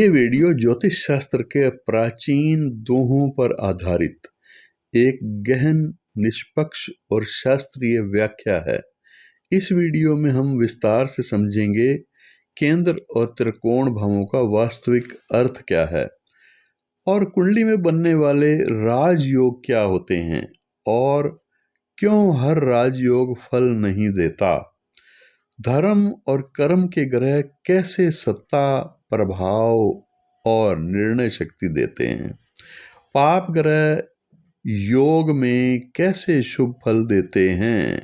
ये वीडियो ज्योतिष शास्त्र के प्राचीन दोहों पर आधारित एक गहन, निष्पक्ष और शास्त्रीय व्याख्या है। इस वीडियो में हम विस्तार से समझेंगे केंद्र और त्रिकोण भावों का वास्तविक अर्थ क्या है और कुंडली में बनने वाले राजयोग क्या होते हैं और क्यों हर राजयोग फल नहीं देता। धर्म और कर्म के ग्रह कैसे सत्ता, प्रभाव और निर्णय शक्ति देते हैं। पाप ग्रह योग में कैसे शुभ फल देते हैं।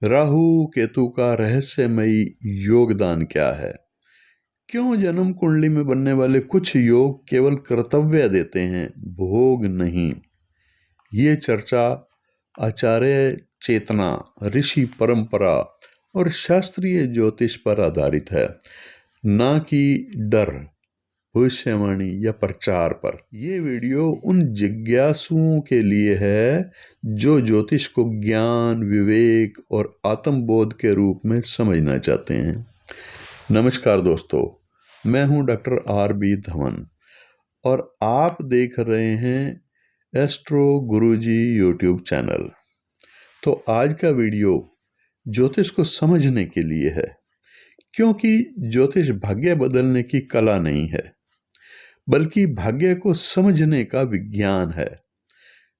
राहु केतु का रहस्यमयी योगदान क्या है। क्यों जन्म कुंडली में बनने वाले कुछ योग केवल कर्तव्य देते हैं, भोग नहीं। ये चर्चा आचार्य चेतना, ऋषि परंपरा और शास्त्रीय ज्योतिष पर आधारित है, ना कि डर, भविष्यवाणी या प्रचार पर। ये वीडियो उन जिज्ञासुओं के लिए है जो ज्योतिष को ज्ञान, विवेक और आत्मबोध के रूप में समझना चाहते हैं। नमस्कार दोस्तों, मैं हूं डॉक्टर आर.बी. धवन और आप देख रहे हैं एस्ट्रो गुरुजी यूट्यूब चैनल। तो आज का वीडियो ज्योतिष को समझने के लिए है, क्योंकि ज्योतिष भाग्य बदलने की कला नहीं है, बल्कि भाग्य को समझने का विज्ञान है।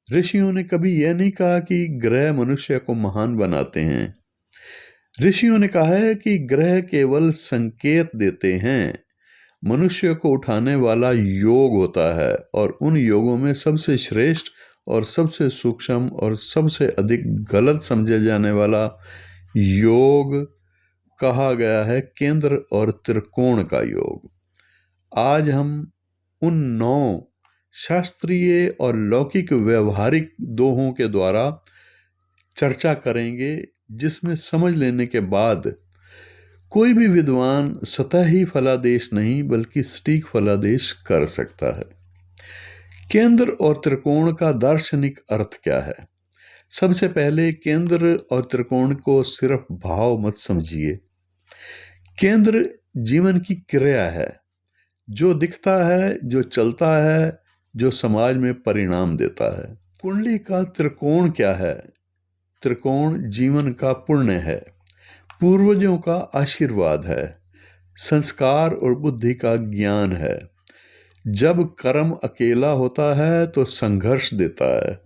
ऋषियों ने कभी यह नहीं कहा कि ग्रह मनुष्य को महान बनाते हैं। ऋषियों ने कहा है कि ग्रह केवल संकेत देते हैं। मनुष्य को उठाने वाला योग होता है और उन योगों में सबसे श्रेष्ठ और सबसे सूक्ष्म और सबसे अधिक गलत समझे जाने वाला योग कहा गया है केंद्र और त्रिकोण का योग। आज हम उन 9 शास्त्रीय और लौकिक व्यवहारिक दोहों के द्वारा चर्चा करेंगे, जिसमें समझ लेने के बाद कोई भी विद्वान सतही फलादेश नहीं बल्कि सटीक फलादेश कर सकता है। केंद्र और त्रिकोण का दार्शनिक अर्थ क्या है। सबसे पहले केंद्र और त्रिकोण को सिर्फ भाव मत समझिए। केंद्र जीवन की क्रिया है, जो दिखता है, जो चलता है, जो समाज में परिणाम देता है। कुंडली का त्रिकोण क्या है। त्रिकोण जीवन का पुण्य है, पूर्वजों का आशीर्वाद है, संस्कार और बुद्धि का ज्ञान है। जब कर्म अकेला होता है तो संघर्ष देता है,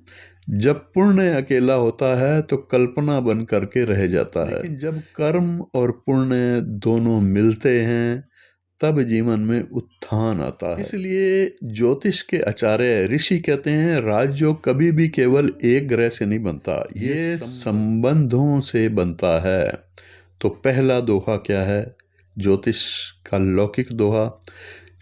जब पुण्य अकेला होता है तो कल्पना बन करके रह जाता है। लेकिन जब कर्म और पुण्य दोनों मिलते हैं तब जीवन में उत्थान आता है। इसलिए ज्योतिष के आचार्य ऋषि कहते हैं राजयोग कभी भी केवल एक ग्रह से नहीं बनता, ये संबंधों से बनता है। तो पहला दोहा क्या है ज्योतिष का लौकिक दोहा,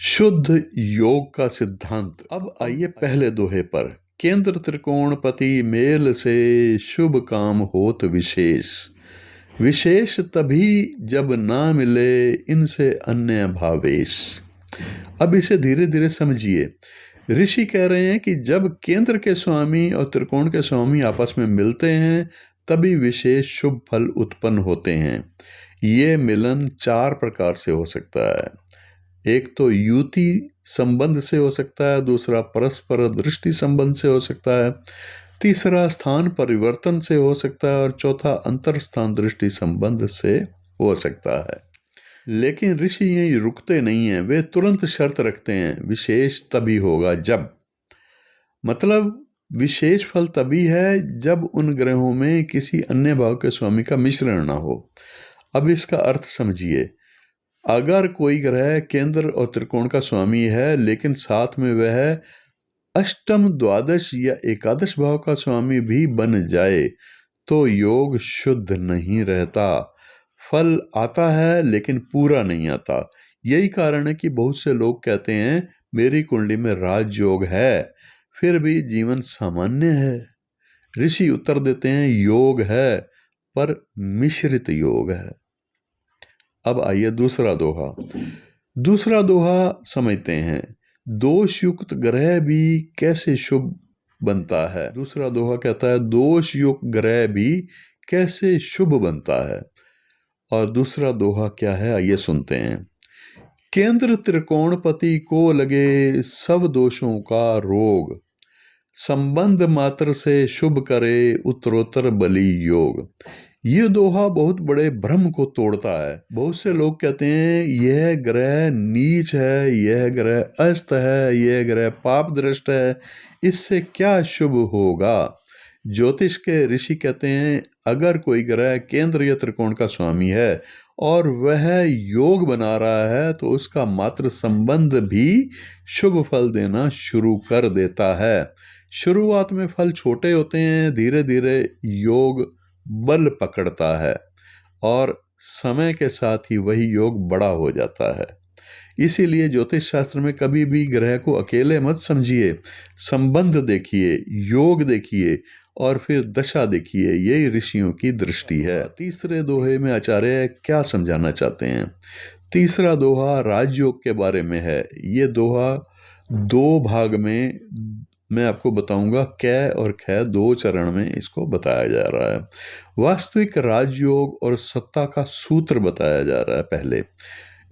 शुद्ध योग का सिद्धांत। अब आइए पहले दोहे पर। केंद्र त्रिकोण पति मेल से शुभ काम होत विशेष। विशेष तभी जब ना मिले इनसे अन्य भावेश। अब इसे धीरे धीरे समझिए। ऋषि कह रहे हैं कि जब केंद्र के स्वामी और त्रिकोण के स्वामी आपस में मिलते हैं तभी विशेष शुभ फल उत्पन्न होते हैं। ये मिलन 4 प्रकार से हो सकता है। एक तो युति संबंध से हो सकता है, दूसरा परस्पर दृष्टि संबंध से हो सकता है, तीसरा स्थान परिवर्तन से हो सकता है और चौथा अंतर स्थान दृष्टि संबंध से हो सकता है। लेकिन ऋषि यहीं रुकते नहीं हैं, वे तुरंत शर्त रखते हैं विशेष तभी होगा जब। मतलब विशेष फल तभी है जब उन ग्रहों में किसी अन्य भाव के स्वामी का मिश्रण ना हो। अब इसका अर्थ समझिए। अगर कोई ग्रह केंद्र और त्रिकोण का स्वामी है लेकिन साथ में वह अष्टम, द्वादश या एकादश भाव का स्वामी भी बन जाए तो योग शुद्ध नहीं रहता। फल आता है लेकिन पूरा नहीं आता। यही कारण है कि बहुत से लोग कहते हैं मेरी कुंडली में राजयोग है फिर भी जीवन सामान्य है। ऋषि उत्तर देते हैं योग है पर मिश्रित योग है। अब आइए दूसरा दोहा। दूसरा दोहा समझते हैं, दोष युक्त ग्रह भी कैसे शुभ बनता है। दूसरा दोहा कहता है दोष युक्त ग्रह भी कैसे शुभ बनता है। और दूसरा दोहा क्या है आइए सुनते हैं। केंद्र त्रिकोणपति को लगे सब दोषों का रोग, संबंध मात्र से शुभ करे उत्तरोत्तर बली योग। ये दोहा बहुत बड़े भ्रम को तोड़ता है। बहुत से लोग कहते हैं यह ग्रह नीच है, यह ग्रह अस्त है, यह ग्रह पाप दृष्ट है, इससे क्या शुभ होगा। ज्योतिष के ऋषि कहते हैं अगर कोई ग्रह केंद्र या त्रिकोण का स्वामी है और वह योग बना रहा है तो उसका मात्र संबंध भी शुभ फल देना शुरू कर देता है। शुरुआत में फल छोटे होते हैं, धीरे धीरे योग बल पकड़ता है और समय के साथ ही वही योग बड़ा हो जाता है। इसीलिए ज्योतिष शास्त्र में कभी भी ग्रह को अकेले मत समझिए, संबंध देखिए, योग देखिए और फिर दशा देखिए। यही ऋषियों की दृष्टि है। तीसरे दोहे में आचार्य क्या समझाना चाहते हैं? तीसरा दोहा राजयोग के बारे में है। ये दोहा दो भाग में मैं आपको बताऊंगा, कै और ख दो चरण में इसको बताया जा रहा है। वास्तविक राजयोग और सत्ता का सूत्र बताया जा रहा है। पहले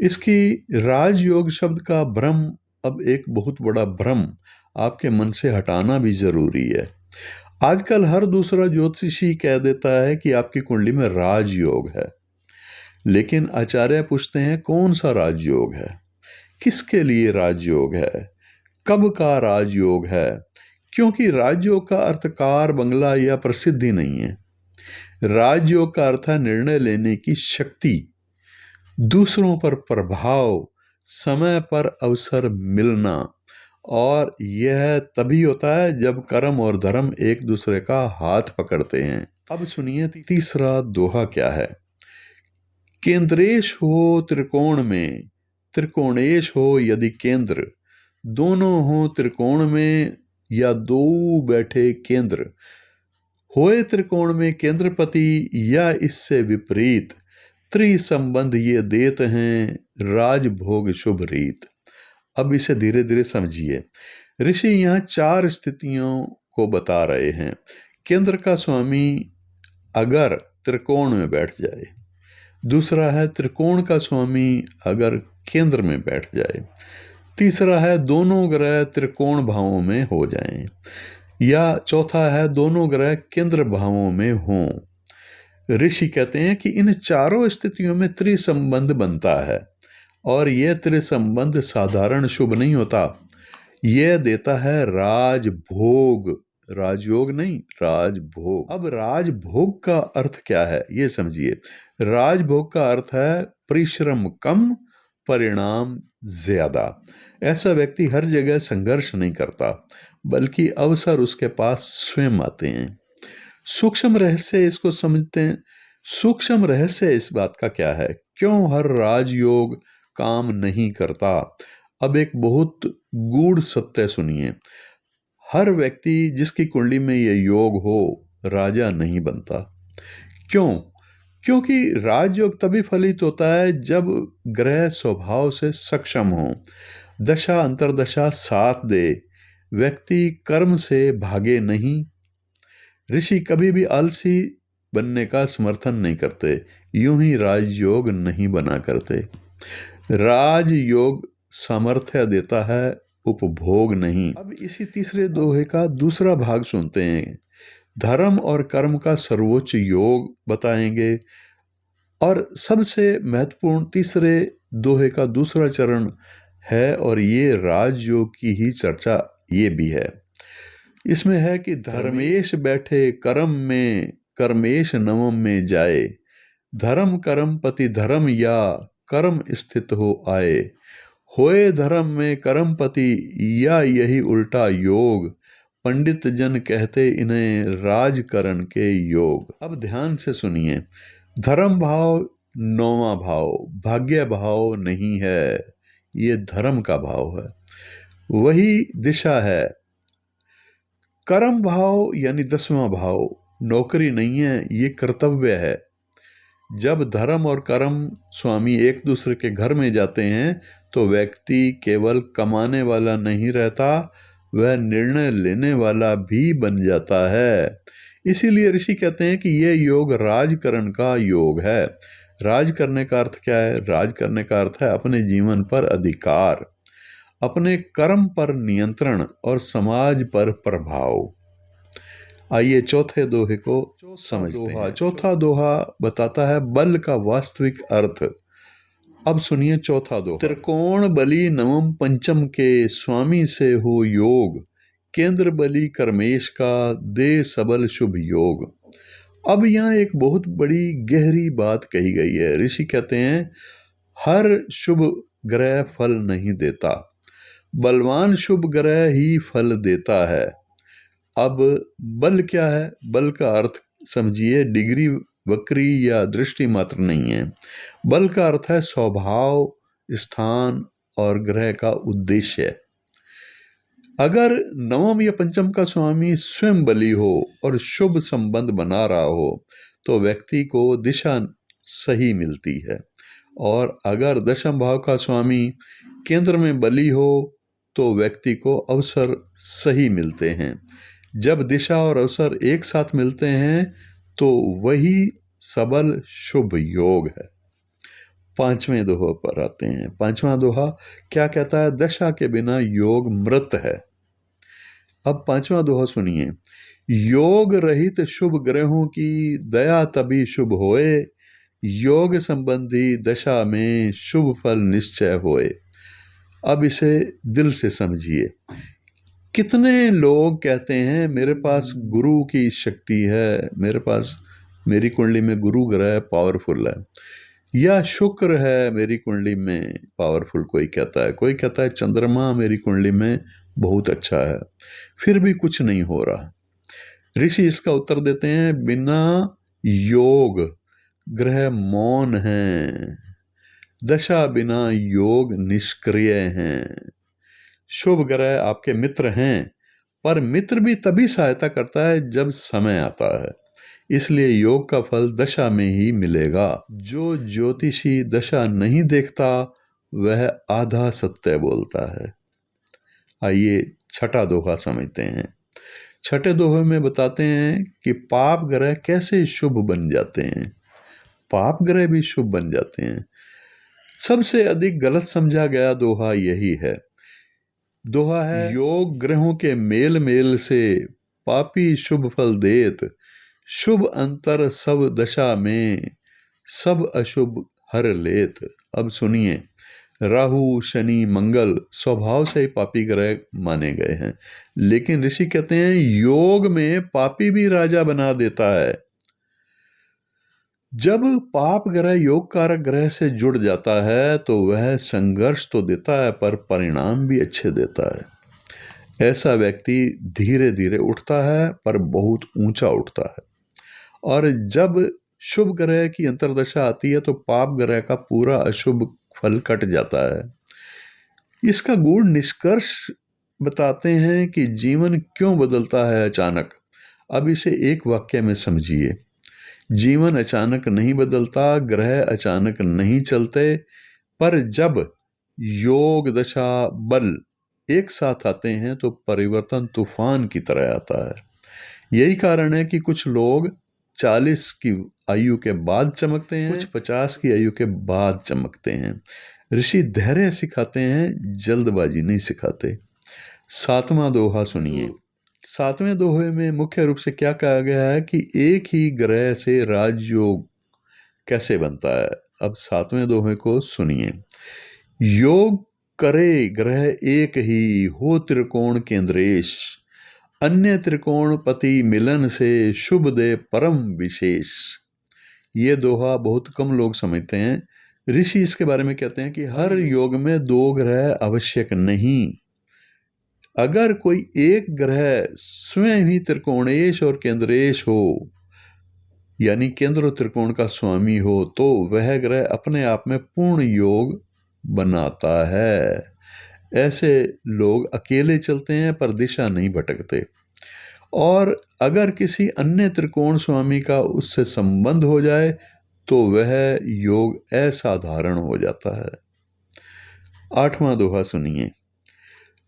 इसकी राजयोग शब्द का भ्रम, अब एक बहुत बड़ा भ्रम आपके मन से हटाना भी जरूरी है। आजकल हर दूसरा ज्योतिषी कह देता है कि आपकी कुंडली में राजयोग है, लेकिन आचार्य पूछते हैं कौन सा राजयोग है, किसके लिए राजयोग है, कब का राजयोग है। क्योंकि राजयोग का अर्थ कार बंगला या प्रसिद्धि नहीं है। राजयोग का अर्थ है निर्णय लेने की शक्ति, दूसरों पर प्रभाव, समय पर अवसर मिलना। और यह तभी होता है जब कर्म और धर्म एक दूसरे का हाथ पकड़ते हैं। अब सुनिए तीसरा दोहा क्या है। केंद्रेश हो त्रिकोण में, त्रिकोणेश हो यदि केंद्र, दोनों हो त्रिकोण में या दो बैठे केंद्र, होए त्रिकोण में केंद्रपति या इससे विपरीत, त्रिसंबंध ये देत हैं राजभोग शुभ रीत। अब इसे धीरे धीरे समझिए। ऋषि यहाँ चार स्थितियों को बता रहे हैं। केंद्र का स्वामी अगर त्रिकोण में बैठ जाए, दूसरा है त्रिकोण का स्वामी अगर केंद्र में बैठ जाए, तीसरा है दोनों ग्रह त्रिकोण भावों में हो जाएं, या चौथा है दोनों ग्रह केंद्र भावों में हों। ऋषि कहते हैं कि इन चारों स्थितियों में त्रिसंबंध बनता है और यह त्रिसंबंध साधारण शुभ नहीं होता, यह देता है राजभोग, राजयोग नहीं, राजभोग। अब राजभोग का अर्थ क्या है ये समझिए। राजभोग का अर्थ है परिश्रम कम, परिणाम ज्यादा। ऐसा व्यक्ति हर जगह संघर्ष नहीं करता, बल्कि अवसर उसके पास स्वयं आते हैं। सूक्ष्म रहस्य इसको समझते हैं। सूक्ष्म रहस्य इस बात का क्या है, क्यों हर राजयोग काम नहीं करता। अब एक बहुत गूढ़ सत्य सुनिए। हर व्यक्ति जिसकी कुंडली में यह योग हो राजा नहीं बनता। क्यों? क्योंकि राजयोग तभी फलित होता है जब ग्रह स्वभाव से सक्षम हो, दशा अंतरदशा साथ दे, व्यक्ति कर्म से भागे नहीं। ऋषि कभी भी आलसी बनने का समर्थन नहीं करते, यूं ही राजयोग नहीं बना करते। राजयोग सामर्थ्य देता है, उपभोग नहीं। अब इसी तीसरे दोहे का दूसरा भाग सुनते हैं। धर्म और कर्म का सर्वोच्च योग बताएंगे और सबसे महत्वपूर्ण तीसरे दोहे का दूसरा चरण है और ये राजयोग की ही चर्चा ये भी है। इसमें है कि धर्मेश बैठे कर्म में, कर्मेश नवम में जाए, धर्म कर्म पति धर्म या कर्म स्थित हो आए, होए धर्म में कर्मपति या यही उल्टा योग, पंडित जन कहते इन्हें राजकरण के योग। अब ध्यान से सुनिए। धर्म भाव नौवां भाव, भाग्य भाव नहीं है, ये धर्म का भाव है, वही दिशा है। कर्म भाव यानी 10वां भाव नौकरी नहीं है, ये कर्तव्य है। जब धर्म और कर्म स्वामी एक दूसरे के घर में जाते हैं तो व्यक्ति केवल कमाने वाला नहीं रहता, वह निर्णय लेने वाला भी बन जाता है। इसीलिए ऋषि कहते हैं कि यह योग राजकरण का योग है। राज करने का अर्थ क्या है? राज करने का अर्थ है अपने जीवन पर अधिकार, अपने कर्म पर नियंत्रण और समाज पर प्रभाव। आइए चौथे दोहे को समझते हैं। चौथा दोहा बताता है बल का वास्तविक अर्थ। अब सुनिए चौथा दोहा। त्रिकोण बली नवम पंचम के स्वामी से हो योग, केंद्र बली कर्मेश का दे सबल शुभ योग। अब यहाँ एक बहुत बड़ी गहरी बात कही गई है। ऋषि कहते हैं हर शुभ ग्रह फल नहीं देता, बलवान शुभ ग्रह ही फल देता है। अब बल क्या है? बल का अर्थ समझिए डिग्री, वक्री या दृष्टि मात्र नहीं है। बल का अर्थ है स्वभाव, स्थान और ग्रह का उद्देश्य। अगर नवम या पंचम का स्वामी स्वयं बली हो और शुभ संबंध बना रहा हो तो व्यक्ति को दिशा सही मिलती है, और अगर दशम भाव का स्वामी केंद्र में बली हो तो व्यक्ति को अवसर सही मिलते हैं। जब दिशा और अवसर एक साथ मिलते हैं तो वही सबल शुभ योग है। पांचवें दोहे पर आते हैं। पांचवा दोहा क्या कहता है? दशा के बिना योग मृत है। अब पांचवा दोहा सुनिए। योग रहित शुभ ग्रहों की दया तभी शुभ होए, योग संबंधी दशा में शुभ फल निश्चय होए। अब इसे दिल से समझिए। कितने लोग कहते हैं मेरे पास गुरु की शक्ति है, मेरे पास मेरी कुंडली में गुरु ग्रह पावरफुल है, या शुक्र है मेरी कुंडली में पावरफुल। कोई कहता है चंद्रमा मेरी कुंडली में बहुत अच्छा है, फिर भी कुछ नहीं हो रहा। ऋषि इसका उत्तर देते हैं बिना योग ग्रह मौन हैं, दशा बिना योग निष्क्रिय हैं। शुभ ग्रह आपके मित्र हैं, पर मित्र भी तभी सहायता करता है जब समय आता है। इसलिए योग का फल दशा में ही मिलेगा। जो ज्योतिषी दशा नहीं देखता वह आधा सत्य बोलता है। आइए छठा दोहा समझते हैं। छठे दोहे में बताते हैं कि पाप ग्रह कैसे शुभ बन जाते हैं। पाप ग्रह भी शुभ बन जाते हैं। सबसे अधिक गलत समझा गया दोहा यही है। दोहा है योग ग्रहों के मेल मेल से पापी शुभ फल देत, शुभ अंतर सब दशा में सब अशुभ हर लेत। अब सुनिए, राहु शनि मंगल स्वभाव से ही पापी ग्रह माने गए हैं, लेकिन ऋषि कहते हैं योग में पापी भी राजा बना देता है। जब पाप ग्रह योग कारक ग्रह से जुड़ जाता है तो वह संघर्ष तो देता है पर परिणाम भी अच्छे देता है। ऐसा व्यक्ति धीरे धीरे उठता है पर बहुत ऊंचा उठता है। और जब शुभ ग्रह की अंतर्दशा आती है तो पाप ग्रह का पूरा अशुभ फल कट जाता है। इसका गूढ़ निष्कर्ष बताते हैं कि जीवन क्यों बदलता है अचानक। अब इसे एक वाक्य में समझिए। जीवन अचानक नहीं बदलता, ग्रह अचानक नहीं चलते, पर जब योग दशा बल एक साथ आते हैं तो परिवर्तन तूफान की तरह आता है। यही कारण है कि कुछ लोग 40 की आयु के बाद चमकते हैं, कुछ 50 की आयु के बाद चमकते हैं। ऋषि धैर्य सिखाते हैं, जल्दबाजी नहीं सिखाते। सातवां दोहा सुनिए। सातवें दोहे में मुख्य रूप से क्या कहा गया है कि एक ही ग्रह से राजयोग कैसे बनता है। अब सातवें दोहे को सुनिए। योग करे ग्रह एक ही, हो त्रिकोण केंद्रेश, अन्य त्रिकोण पति मिलन से शुभ दे परम विशेष। ये दोहा बहुत कम लोग समझते हैं। ऋषि इसके बारे में कहते हैं कि हर योग में दो ग्रह आवश्यक नहीं। अगर कोई एक ग्रह स्वयं ही त्रिकोणेश और केंद्रेश हो, यानी केंद्र त्रिकोण का स्वामी हो, तो वह ग्रह अपने आप में पूर्ण योग बनाता है। ऐसे लोग अकेले चलते हैं पर दिशा नहीं भटकते। और अगर किसी अन्य त्रिकोण स्वामी का उससे संबंध हो जाए तो वह योग असाधारण हो जाता है। आठवां दोहा सुनिए।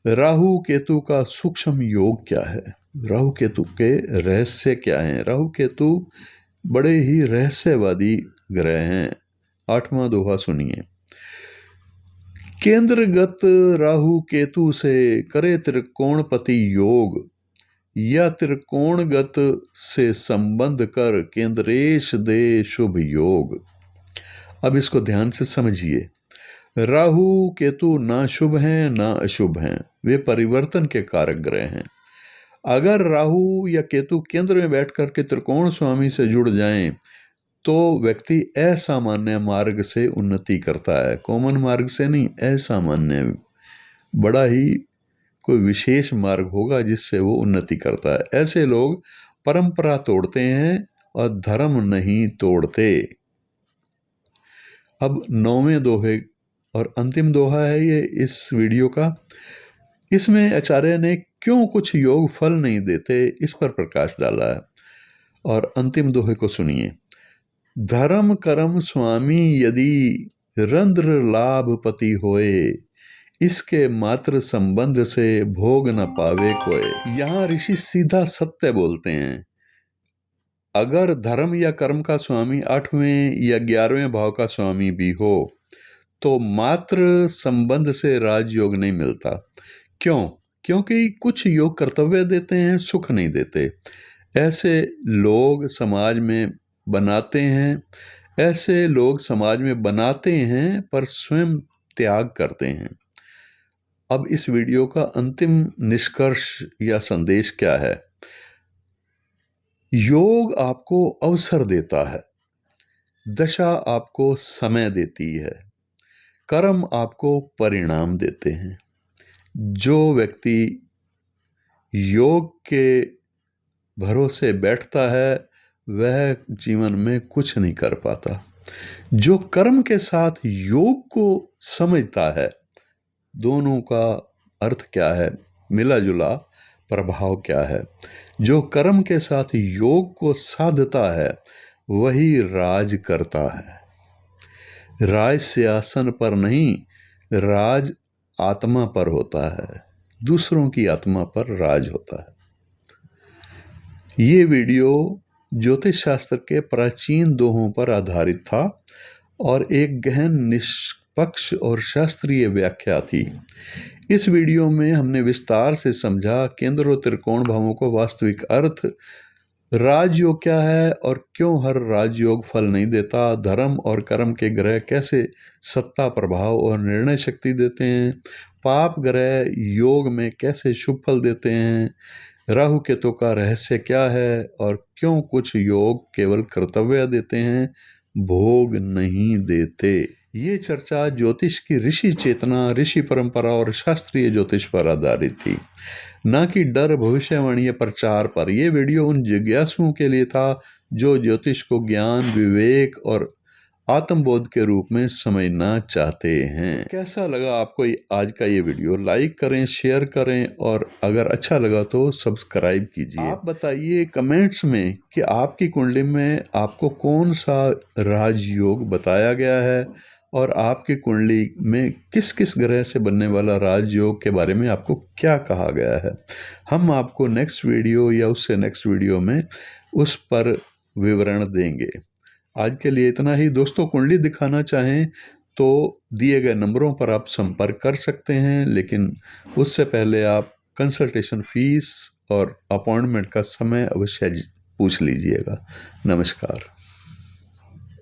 राहु केतु का सूक्ष्म योग क्या है? राहु केतु के रहस्य क्या हैं? राहु केतु बड़े ही रहस्यवादी ग्रह हैं। 8वां दोहा सुनिए। केंद्रगत राहु केतु से करे त्रिकोणपति योग, या त्रिकोणगत से संबंध कर केंद्रेश दे शुभ योग। अब इसको ध्यान से समझिए। राहु केतु ना शुभ हैं ना अशुभ हैं, वे परिवर्तन के कारक ग्रह हैं। अगर राहु या केतु केंद्र में बैठ करके त्रिकोण स्वामी से जुड़ जाएं तो व्यक्ति असामान्य मार्ग से उन्नति करता है, कॉमन मार्ग से नहीं, असामान्य बड़ा ही कोई विशेष मार्ग होगा जिससे वो उन्नति करता है। ऐसे लोग परंपरा तोड़ते हैं और धर्म नहीं तोड़ते। अब 9वें दोहे और अंतिम दोहा है ये इस वीडियो का। इसमें आचार्य ने क्यों कुछ योग फल नहीं देते इस पर प्रकाश डाला है। और अंतिम दोहे को सुनिए। धर्म कर्म स्वामी यदि रंध्र लाभ पति होए, इसके मात्र संबंध से भोग न पावे कोई। यहाँ ऋषि सीधा सत्य बोलते हैं। अगर धर्म या कर्म का स्वामी 8वें या 11वें भाव का स्वामी भी हो तो मात्र संबंध से राजयोग नहीं मिलता। क्यों? क्योंकि कुछ योग कर्तव्य देते हैं, सुख नहीं देते। ऐसे लोग समाज में बनाते हैं, ऐसे लोग समाज में बनाते हैं पर स्वयं त्याग करते हैं। अब इस वीडियो का अंतिम निष्कर्ष या संदेश क्या है? योग आपको अवसर देता है, दशा आपको समय देती है, कर्म आपको परिणाम देते हैं। जो व्यक्ति योग के भरोसे बैठता है वह जीवन में कुछ नहीं कर पाता। जो कर्म के साथ योग को समझता है, दोनों का अर्थ क्या है, मिला जुला प्रभाव क्या है। जो कर्म के साथ योग को साधता है वही राज करता है। राज सिंहासन पर नहीं, राज आत्मा पर होता है, दूसरों की आत्मा पर राज होता है। ये वीडियो ज्योतिष शास्त्र के प्राचीन दोहों पर आधारित था और एक गहन निष्पक्ष और शास्त्रीय व्याख्या थी। इस वीडियो में हमने विस्तार से समझा केंद्र और त्रिकोण भावों को वास्तविक अर्थ, राजयोग क्या है और क्यों हर राजयोग फल नहीं देता, धर्म और कर्म के ग्रह कैसे सत्ता, प्रभाव और निर्णय शक्ति देते हैं, पाप ग्रह योग में कैसे शुभ फल देते हैं, राहु केतु का रहस्य क्या है और क्यों कुछ योग केवल कर्तव्य देते हैं, भोग नहीं देते। ये चर्चा ज्योतिष की ऋषि चेतना, ऋषि परंपरा और शास्त्रीय ज्योतिष पर आधारित थी, न कि डर, भविष्यवाणी या प्रचार पर। यह वीडियो उन जिज्ञासुओं के लिए था जो ज्योतिष को ज्ञान, विवेक और आत्मबोध के रूप में समझना चाहते हैं। कैसा लगा आपको आज का ये वीडियो? लाइक करें, शेयर करें और अगर अच्छा लगा तो सब्सक्राइब कीजिए। आप बताइए कमेंट्स में कि आपकी कुंडली में आपको कौन सा राजयोग बताया गया है और आपकी कुंडली में किस किस ग्रह से बनने वाला राजयोग के बारे में आपको क्या कहा गया है। हम आपको नेक्स्ट वीडियो या उससे नेक्स्ट वीडियो में उस पर विवरण देंगे। आज के लिए इतना ही। दोस्तों, कुंडली दिखाना चाहें तो दिए गए नंबरों पर आप संपर्क कर सकते हैं, लेकिन उससे पहले आप कंसल्टेशन फीस और अपॉइंटमेंट का समय अवश्य पूछ लीजिएगा। नमस्कार।